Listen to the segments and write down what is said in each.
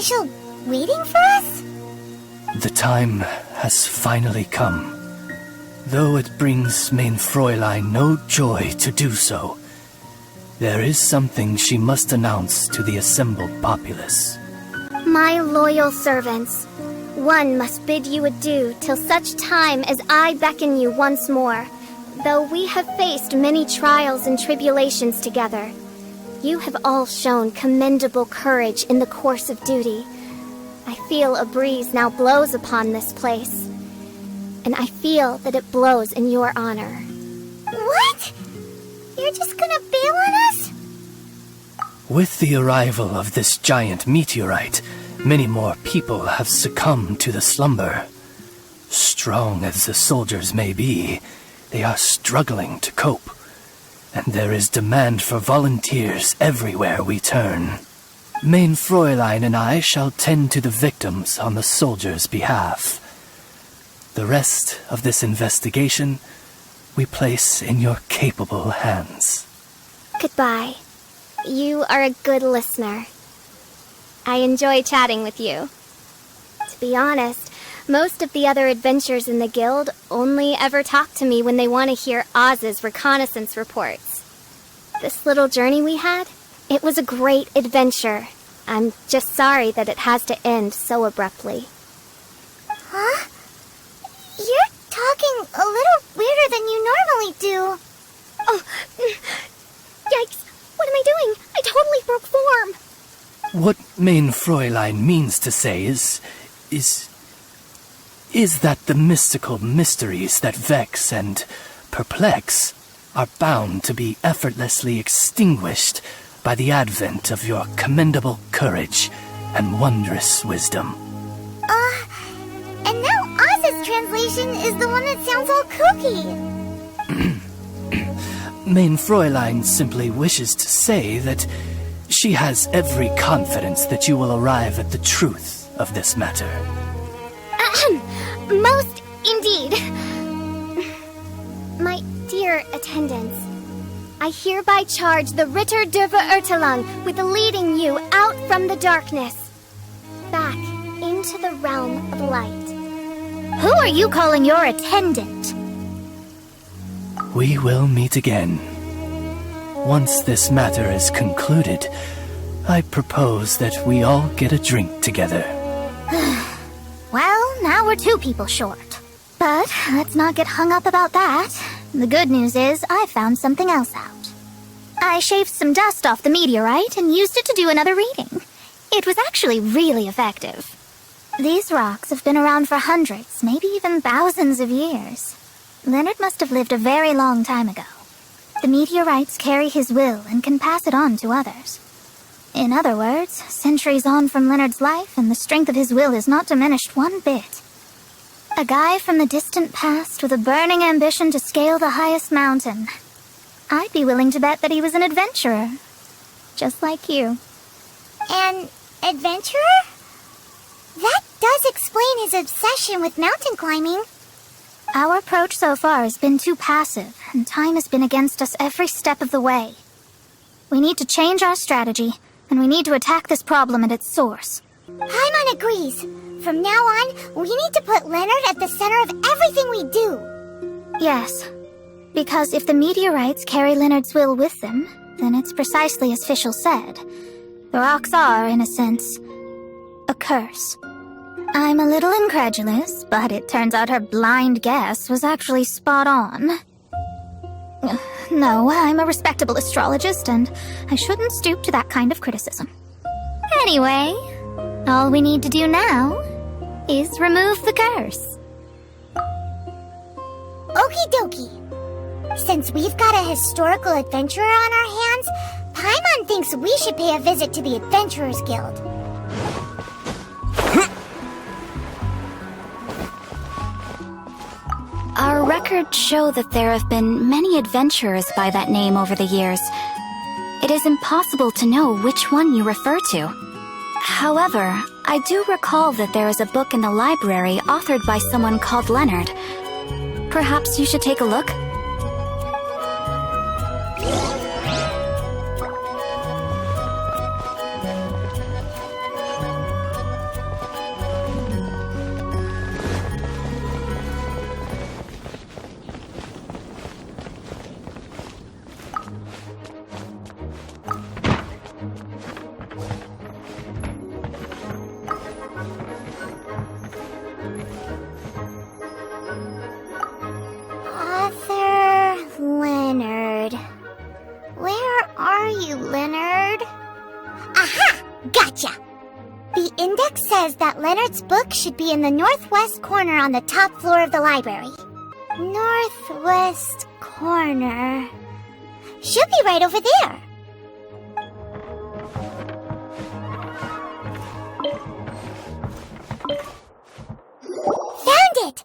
official waiting for us? The time has finally come. Though it brings main Fräulein no joy to do so, there is something she must announce to the assembled populace. My loyal servants, one must bid you adieu till such time as I beckon you once more. Though we have faced many trials and tribulations together, you have all shown commendable courage in the course of duty. I feel a breeze now blows upon this place, and I feel that it blows in your honor. What? You're just gonna bail on us? With the arrival of this giant meteorite, many more people have succumbed to the slumber. Strong as the soldiers may be, they are struggling to cope, and there is demand for volunteers everywhere we turn. Main Fräulein and I shall tend to the victims on the soldiers' behalf. The rest of this investigation we place in your capable hands. Goodbye. You are a good listener. I enjoy chatting with you. To be honest, most of the other adventurers in the guild only ever talk to me when they want to hear Oz's reconnaissance reports. This little journey we had, it was a great adventure. I'm just sorry that it has to end so abruptly. Huh? You're talking a little weirder than you normally do. Oh, yikes. What am I doing? I totally broke form. What main Fräulein means to say is that the mystical mysteries that vex and perplex are bound to be effortlessly extinguished by the advent of your commendable courage and wondrous wisdom. And now Oz's translation is the one that sounds all kooky. Main Fräulein simply wishes to say that she has every confidence that you will arrive at the truth of this matter. Most indeed. My dear attendants, I hereby charge the Ritter der Verurteilung with leading you out from the darkness, back into the realm of light. Who are you calling your attendant? We will meet again. Once this matter is concluded, I propose that we all get a drink together. Well, now we're 2 people short. But let's not get hung up about that. The good news is I found something else out. I shaved some dust off the meteorite and used it to do another reading. It was actually really effective. These rocks have been around for hundreds, maybe even thousands of years. Leonard must have lived a very long time ago. The meteorites carry his will and can pass it on to others. In other words, centuries on from Leonard's life, and the strength of his will is not diminished one bit. A guy from the distant past with a burning ambition to scale the highest mountain. I'd be willing to bet that he was an adventurer. Just like you. An adventurer? That does explain his obsession with mountain climbing. Our approach so far has been too passive, and time has been against us every step of the way. We need to change our strategy, and we need to attack this problem at its source. Paimon agrees. From now on, we need to put Leonard at the center of everything we do. Yes, because if the meteorites carry Leonard's will with them, then it's precisely as Fischl said. The rocks are, in a sense, a curse. I'm a little incredulous, but it turns out her blind guess was actually spot on. No, I'm a respectable astrologist, and I shouldn't stoop to that kind of criticism. Anyway, all we need to do now is remove the curse. Okie dokie. Since we've got a historical adventurer on our hands, Paimon thinks we should pay a visit to the Adventurers Guild. Our records show that there have been many adventurers by that name over the years. It is impossible to know which one you refer to. However, I do recall that there is a book in the library authored by someone called Leonard. Perhaps you should take a look? Leonard? Aha! Gotcha! The index says that Leonard's book should be in the northwest corner on the top floor of the library. Northwest corner. Should be right over there. Found it!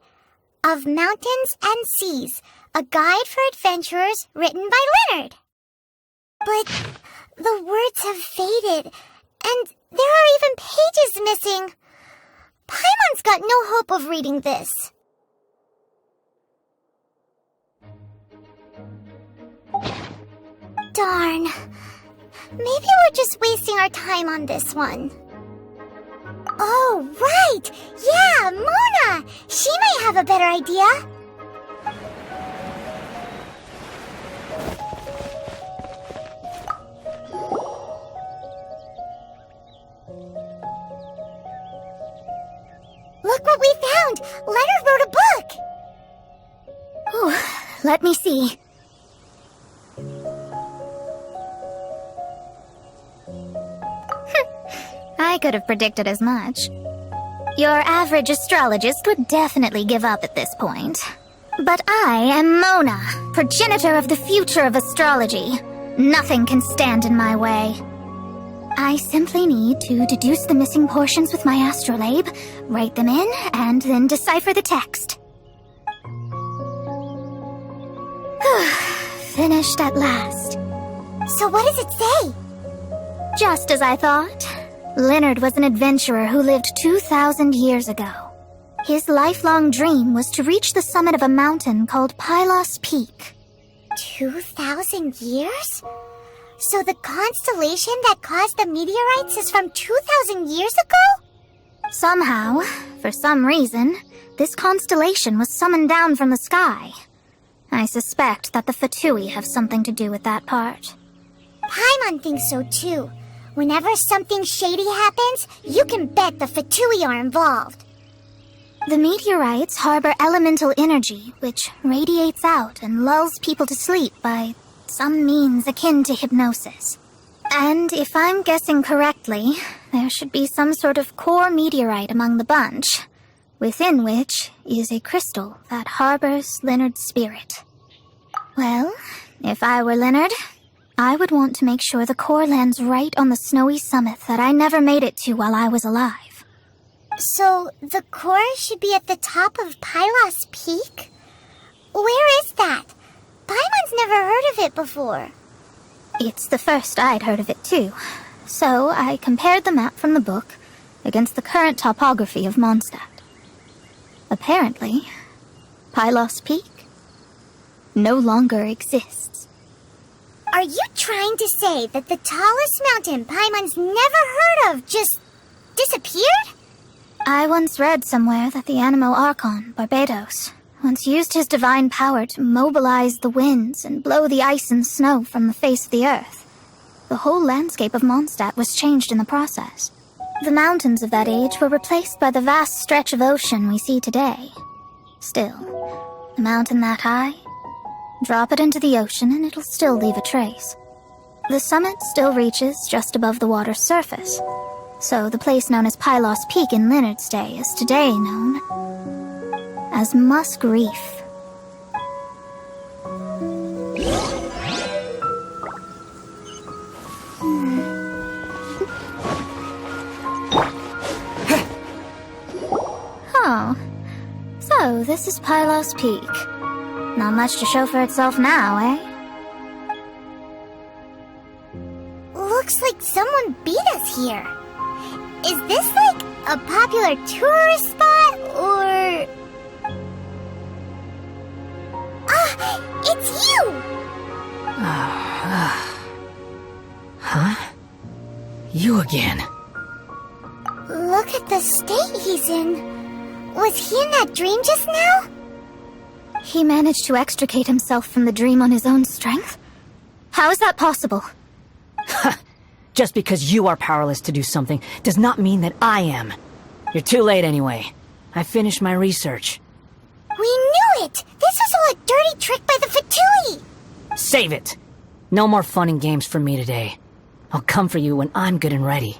Of Mountains and Seas, a guide for adventurers written by Leonard. But the words have faded, and there are even pages missing. Paimon's got no hope of reading this. Darn. Maybe we're just wasting our time on this one. Oh, right! Yeah, Mona! She might have a better idea. Look what we found! Leonard wrote a book! Ooh, let me see. I could have predicted as much. Your average astrologist would definitely give up at this point. But I am Mona, progenitor of the future of astrology. Nothing can stand in my way. I simply need to deduce the missing portions with my astrolabe, write them in, and then decipher the text. Finished at last. So what does it say? Just as I thought. Leonard was an adventurer who lived 2,000 years ago. His lifelong dream was to reach the summit of a mountain called Pylos Peak. 2,000 years? So the constellation that caused the meteorites is from 2,000 years ago? Somehow, for some reason, this constellation was summoned down from the sky. I suspect that the Fatui have something to do with that part. Paimon thinks so too. Whenever something shady happens, you can bet the Fatui are involved. The meteorites harbor elemental energy, which radiates out and lulls people to sleep by some means akin to hypnosis. And if I'm guessing correctly, there should be some sort of core meteorite among the bunch, within which is a crystal that harbors Leonard's spirit. Well, if I were Leonard, I would want to make sure the core lands right on the snowy summit that I never made it to while I was alive. So, the core should be at the top of Pylos Peak? Where is that? Paimon's never heard of it before. It's the first I'd heard of it too, so I compared the map from the book against the current topography of Mondstadt. Apparently, Pylos Peak no longer exists. Are you trying to say that the tallest mountain Paimon's never heard of just disappeared? I once read somewhere that the Animo Archon, Barbados, once used his divine power to mobilize the winds and blow the ice and snow from the face of the earth. The whole landscape of Mondstadt was changed in the process. The mountains of that age were replaced by the vast stretch of ocean we see today. Still, a mountain that high, drop it into the ocean and it'll still leave a trace. The summit still reaches just above the water's surface, so the place known as Pylos Peak in Leonard's day is today known as Musk Reef. Oh, so this is Pylos Peak. Not much to show for itself now, eh? Looks like someone beat us here. Is this like a popular tourist spot, or... Ah, it's you! Huh? You again. Look at the state he's in. Was he in that dream just now? He managed to extricate himself from the dream on his own strength? How is that possible? Just because you are powerless to do something does not mean that I am. You're too late anyway. I finished my research. We knew it! This was all a dirty trick by the Fatui! Save it! No more fun and games for me today. I'll come for you when I'm good and ready.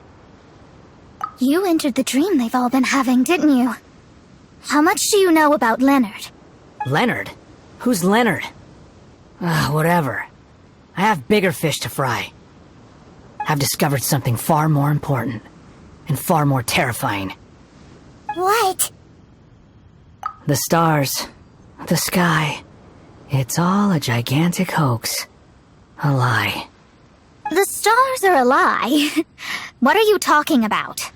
You entered the dream they've all been having, didn't you? How much do you know about Leonard? Leonard? Who's Leonard? Whatever. I have bigger fish to fry. I've discovered something far more important, and far more terrifying. What? The stars, the sky, it's all a gigantic hoax. A lie. The stars are a lie. What are you talking about?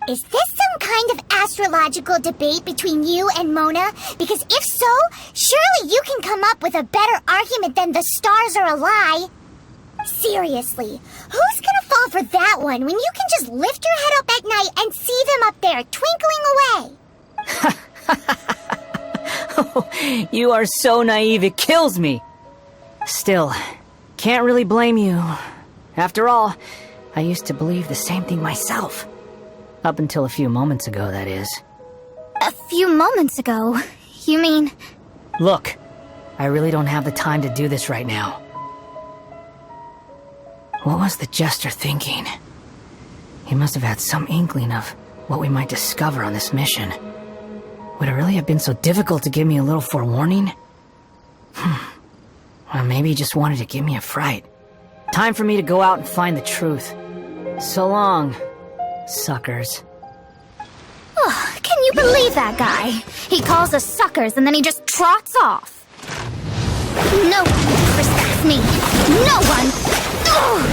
Is this some kind of astrological debate between you and Mona? Because if so, surely you can come up with a better argument than the stars are a lie. Seriously, who's gonna fall for that one when you can just lift your head up at night and see them up there twinkling away? You are so naive, it kills me. Still, can't really blame you. After all, I used to believe the same thing myself. Up until a few moments ago, that is. A few moments ago? You mean... Look, I really don't have the time to do this right now. What was the Jester thinking? He must have had some inkling of what we might discover on this mission. Would it really have been so difficult to give me a little forewarning? Or maybe he just wanted to give me a fright. Time for me to go out and find the truth. So long, suckers. Oh, can you believe that guy? He calls us suckers and then he just trots off. No one respects me. No one! Ugh.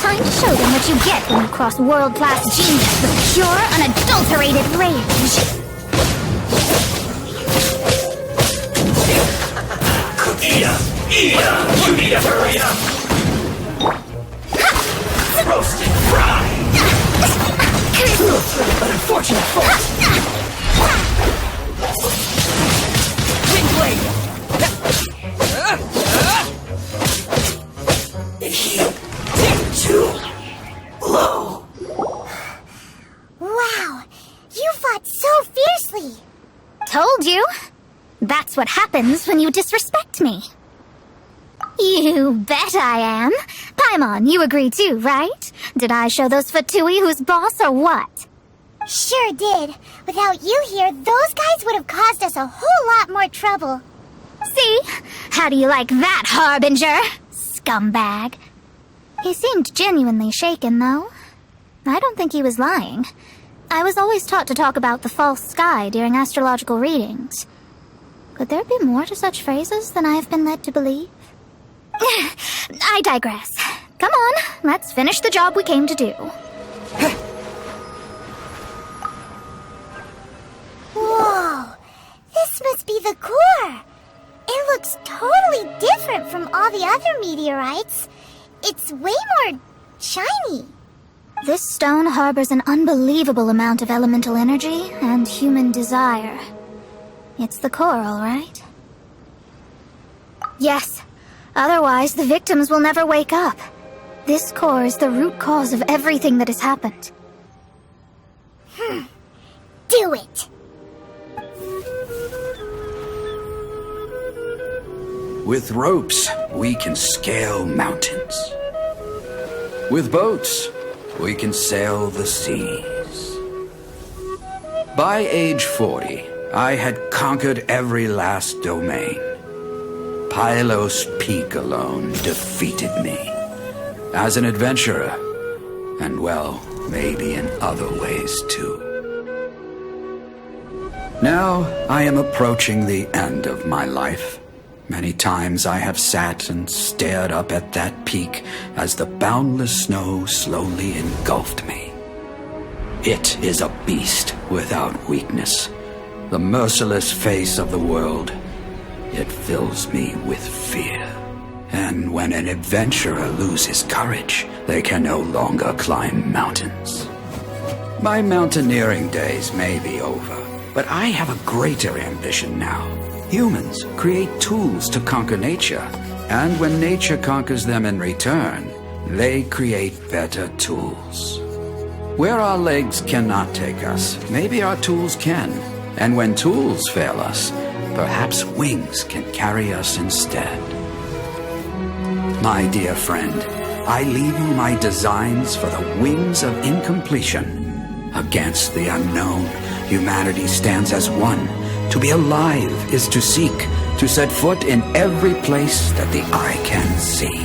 Time to show them what you get when you cross world-class genius with pure, unadulterated rage. You need to hurry up! Roast and fry! An unfortunate fault! Windblade! Too low. Wow, you fought so fiercely. Told you. That's what happens when you disrespect me. You bet I am. Paimon, you agree too, right? Did I show those Fatui who's boss or what? Sure did. Without you here, those guys would have caused us a whole lot more trouble. See? How do you like that, Harbinger? Scumbag. He seemed genuinely shaken, though. I don't think he was lying. I was always taught to talk about the false sky during astrological readings. Could there be more to such phrases than I have been led to believe? I digress. Come on, let's finish the job we came to do. Whoa, this must be the core. It looks totally different from all the other meteorites. It's way more shiny. This stone harbors an unbelievable amount of elemental energy and human desire. It's the core, all right? Yes. Otherwise, the victims will never wake up. This core is the root cause of everything that has happened. Do it. With ropes, we can scale mountains. With boats, we can sail the seas. By age 40, I had conquered every last domain. Pylos Peak alone defeated me. As an adventurer, and well, maybe in other ways too. Now I am approaching the end of my life. Many times I have sat and stared up at that peak as the boundless snow slowly engulfed me. It is a beast without weakness, the merciless face of the world. It fills me with fear. And when an adventurer loses courage, they can no longer climb mountains. My mountaineering days may be over, but I have a greater ambition now. Humans create tools to conquer nature, and when nature conquers them in return, they create better tools. Where our legs cannot take us, maybe our tools can. And when tools fail us, perhaps wings can carry us instead. My dear friend, I leave you my designs for the wings of incompletion. Against the unknown, humanity stands as one. To be alive is to seek, to set foot in every place that the eye can see.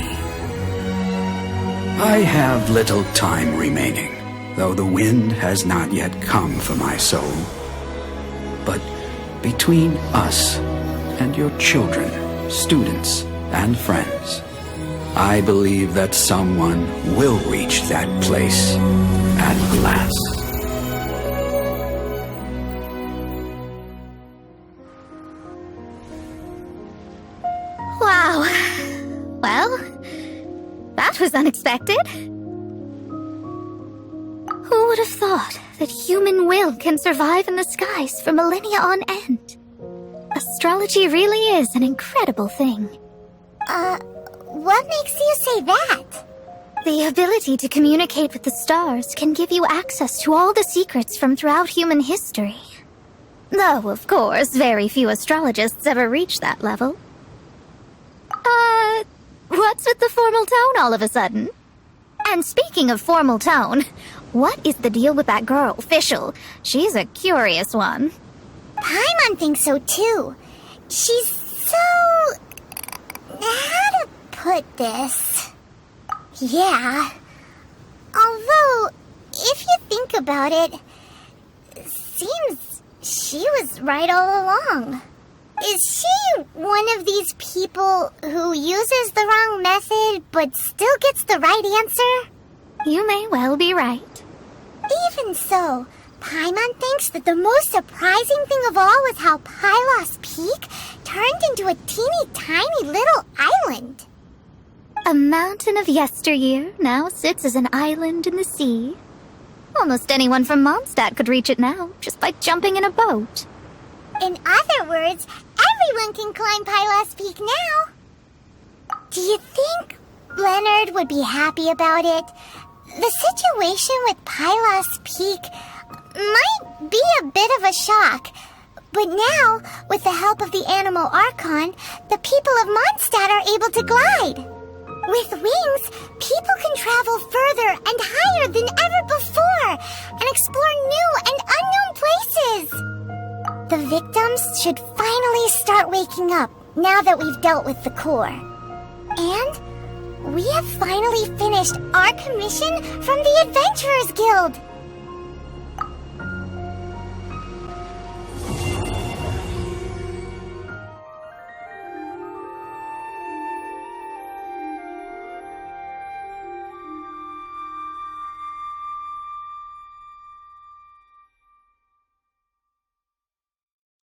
I have little time remaining, though the wind has not yet come for my soul. But between us and your children, students, and friends, I believe that someone will reach that place at last. Wow. Well, that was unexpected. Who would have thought that human will can survive in the skies for millennia on end? Astrology really is an incredible thing. What makes you say that? The ability to communicate with the stars can give you access to all the secrets from throughout human history. Though, of course, very few astrologists ever reach that level. What's with the formal tone all of a sudden? And speaking of formal tone, what is the deal with that girl, Fischl? She's a curious one. Paimon thinks so too. She's so... how to put this? Yeah. Although, if you think about it, seems she was right all along. Is she one of these people who uses the wrong method but still gets the right answer? You may well be right. Even so, Paimon thinks that the most surprising thing of all was how Pylos Peak turned into a teeny tiny little island. A mountain of yesteryear now sits as an island in the sea. Almost anyone from Mondstadt could reach it now, just by jumping in a boat. In other words, everyone can climb Pylos Peak now. Do you think Leonard would be happy about it? The situation with Pylos Peak might be a bit of a shock. But now, with the help of the Animal Archon, the people of Mondstadt are able to glide. With wings, people can travel further and higher than ever before and explore new and unknown places. The victims should finally start waking up now that we've dealt with the core. And we have finally finished our commission from the Adventurers Guild.